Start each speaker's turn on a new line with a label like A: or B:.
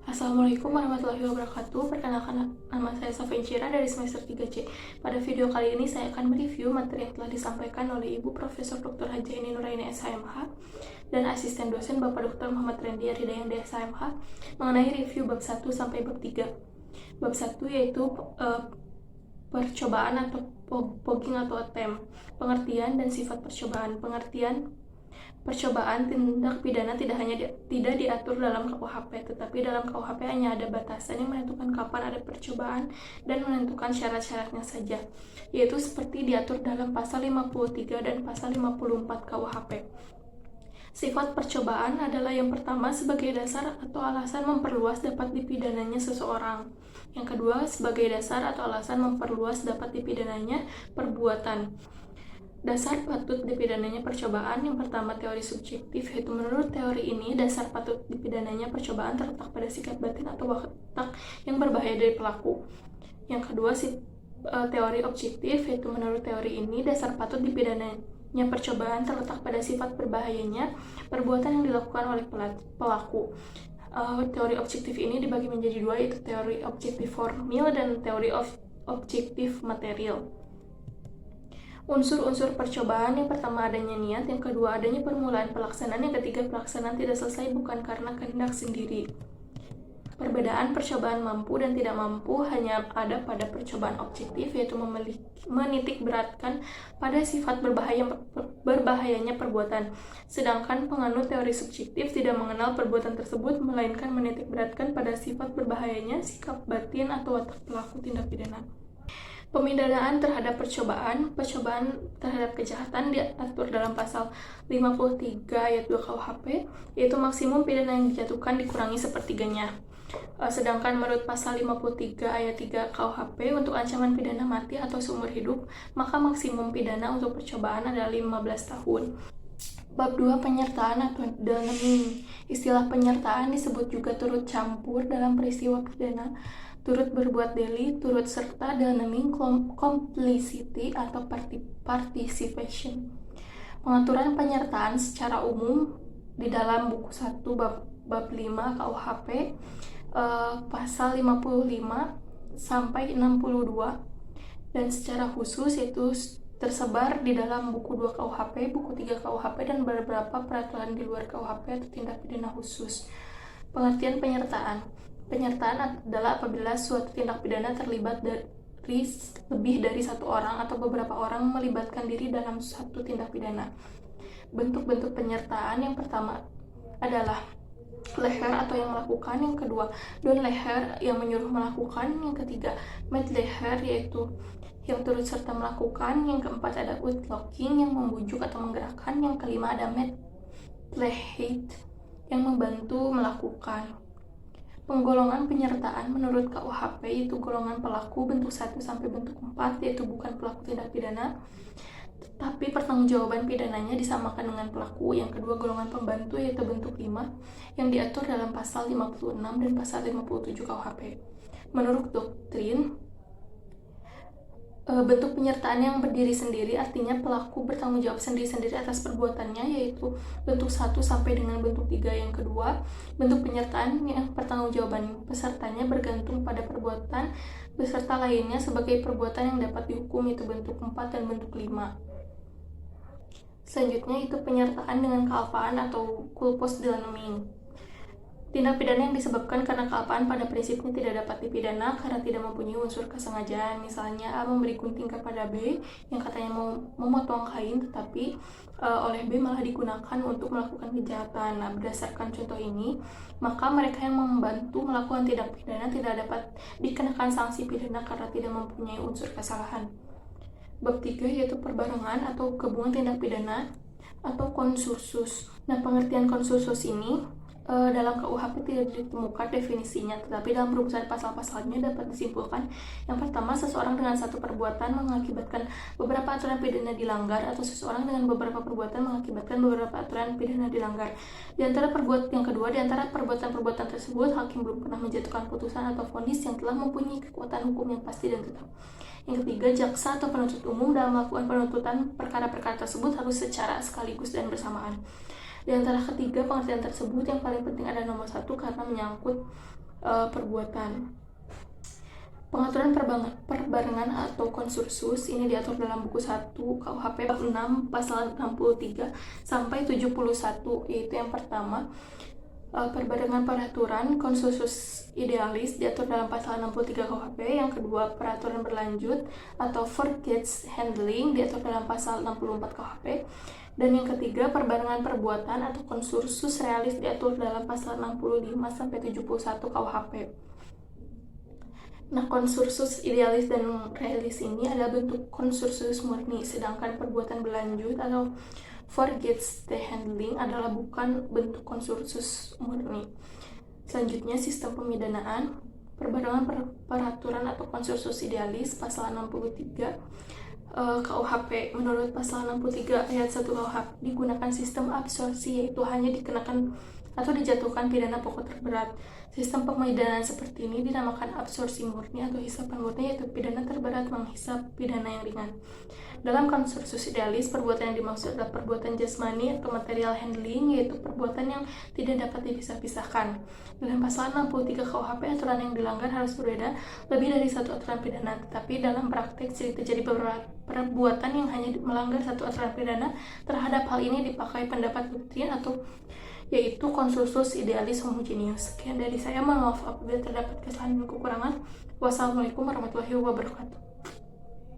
A: Assalamualaikum warahmatullahi wabarakatuh. Perkenalkan, nama saya Safincira dari semester 3C. Pada video kali ini saya akan mereview materi yang telah disampaikan oleh Ibu Profesor Dr. Haji Eni Nuraini SHMH dan asisten dosen Bapak Dr. Muhammad Rendi Aridayanda SHMH mengenai review bab 1 sampai bab 3. Bab 1 yaitu percobaan atau pogging atau attempt, pengertian dan sifat percobaan. Percobaan tindak pidana tidak diatur dalam KUHP, tetapi dalam KUHP hanya ada batasan yang menentukan kapan ada percobaan dan menentukan syarat-syaratnya saja, yaitu seperti diatur dalam pasal 53 dan pasal 54 KUHP. Sifat percobaan adalah yang pertama sebagai dasar atau alasan memperluas dapat dipidananya seseorang. Yang kedua sebagai dasar atau alasan memperluas dapat dipidananya perbuatan. Dasar patut dipidananya percobaan. Yang pertama teori subjektif, yaitu menurut teori ini dasar patut dipidananya percobaan terletak pada sikap batin atau watak yang berbahaya dari pelaku. Yang kedua teori objektif, yaitu menurut teori ini dasar patut dipidananya percobaan terletak pada sifat berbahayanya perbuatan yang dilakukan oleh pelaku. Teori objektif ini dibagi menjadi dua, yaitu teori objektif formil dan teori objektif material. Unsur-unsur percobaan, yang pertama adanya niat, yang kedua adanya permulaan pelaksanaan, yang ketiga pelaksanaan tidak selesai bukan karena kehendak sendiri. Perbedaan percobaan mampu dan tidak mampu hanya ada pada percobaan objektif, yaitu menitik beratkan pada sifat berbahayanya perbuatan. Sedangkan penganut teori subjektif tidak mengenal perbuatan tersebut, melainkan menitik beratkan pada sifat berbahayanya sikap batin atau watak pelaku tindak pidana. Pemidanaan terhadap percobaan terhadap kejahatan diatur dalam pasal 53 ayat 2 KUHP, yaitu maksimum pidana yang dijatuhkan dikurangi sepertiganya. Sedangkan menurut pasal 53 ayat 3 KUHP, untuk ancaman pidana mati atau seumur hidup, maka maksimum pidana untuk percobaan adalah 15 tahun. Bab 2 penyertaan atau dalaming. Istilah penyertaan disebut juga turut campur dalam peristiwa pidana, turut berbuat deli, turut serta, dalaming, complicity atau participation. Pengaturan penyertaan secara umum di dalam buku 1 bab 5 KUHP pasal 55 sampai 62, dan secara khusus yaitu tersebar di dalam buku 2 KUHP, buku 3 KUHP, dan beberapa peraturan di luar KUHP atau tindak pidana khusus. Pengertian penyertaan. Penyertaan adalah apabila suatu tindak pidana terlibat dari lebih dari satu orang atau beberapa orang melibatkan diri dalam satu tindak pidana. Bentuk-bentuk penyertaan, yang pertama adalah leher atau yang melakukan, yang kedua don leher yang menyuruh melakukan, yang ketiga med leher yaitu yang turut serta melakukan, yang keempat ada utlocking yang membujuk atau menggerakkan, yang kelima ada med leheit yang membantu melakukan. Penggolongan penyertaan menurut KUHP itu golongan pelaku bentuk 1 sampai bentuk 4, yaitu bukan pelaku tindak pidana, tetapi pertanggungjawaban pidananya disamakan dengan pelaku. Yang kedua golongan pembantu yaitu bentuk 5 yang diatur dalam pasal 56 dan pasal 57 KUHP. Menurut doktrin, bentuk penyertaan yang berdiri sendiri artinya pelaku bertanggung jawab sendiri-sendiri atas perbuatannya, yaitu bentuk 1 sampai dengan bentuk 3. Yang kedua, bentuk penyertaan yang pertanggungjawaban pesertanya bergantung pada perbuatan beserta lainnya sebagai perbuatan yang dapat dihukum, itu bentuk 4 dan bentuk 5. Selanjutnya itu penyertaan dengan kealpaan atau culpos delaming. Tindak pidana yang disebabkan karena kealpaan pada prinsipnya tidak dapat dipidana karena tidak mempunyai unsur kesengajaan. Misalnya A memberi gunting kepada B yang katanya mau memotong kain, tetapi oleh B malah digunakan untuk melakukan kejahatan. Nah, berdasarkan contoh ini, maka mereka yang membantu melakukan tindak pidana tidak dapat dikenakan sanksi pidana karena tidak mempunyai unsur kesalahan. Bab 3 yaitu perbarengan atau gabungan tindak pidana atau konsursus. Nah, pengertian konsursus ini dalam KUHP tidak ditemukan definisinya, tetapi dalam rumusan pasal-pasalnya dapat disimpulkan. Yang pertama, seseorang dengan satu perbuatan mengakibatkan beberapa aturan pidana dilanggar, atau seseorang dengan beberapa perbuatan mengakibatkan beberapa aturan pidana dilanggar. Yang kedua, di antara perbuatan-perbuatan tersebut, hakim belum pernah menjatuhkan putusan atau vonis yang telah mempunyai kekuatan hukum yang pasti dan tetap. Yang ketiga, jaksa atau penuntut umum dalam melakukan penuntutan perkara-perkara tersebut harus secara sekaligus dan bersamaan. Di antara ketiga pengertian tersebut, yang paling penting ada nomor 1 karena menyangkut perbuatan. Pengaturan perbarengan atau konsursus ini diatur dalam buku 1 KUHP bab 6 pasal 63 sampai 71, yaitu yang pertama, perbarengan peraturan konsursus idealis diatur dalam pasal 63 KUHP. Yang kedua, peraturan berlanjut atau forgets handling diatur dalam pasal 64 KUHP. Dan yang ketiga, perbarengan perbuatan atau konsursus realis diatur dalam pasal 65 sampai 71 KUHP. Nah, konsursus idealis dan realis ini adalah bentuk konsursus murni, sedangkan perbuatan berlanjut atau forgets the handling adalah bukan bentuk konsursus murni. Selanjutnya, sistem pemidanaan. Perbarengan peraturan atau konsursus idealis pasal 63 KUHP. Menurut pasal 63 ayat 1 KUHP digunakan sistem absorpsi, yaitu hanya dikenakan atau dijatuhkan pidana pokok terberat. Sistem pemidanaan seperti ini dinamakan absorpsi murni atau hisapan murni, yaitu pidana terberat menghisap pidana yang ringan. Dalam konsursus idealis, perbuatan yang dimaksud adalah perbuatan jasmani atau material handling, yaitu perbuatan yang tidak dapat dipisah-pisahkan. Dalam pasal 63 KUHP, aturan yang dilanggar harus berbeda lebih dari satu aturan pidana, tetapi dalam praktik terjadi beberapa perbuatan yang hanya melanggar satu aturan pidana. Terhadap hal ini dipakai pendapat doktrin atau yaitu konsursus idealis homogeneus. Sekian dari saya, mohon maaf apabila terdapat kesalahan dan kekurangan. Wassalamualaikum warahmatullahi wabarakatuh.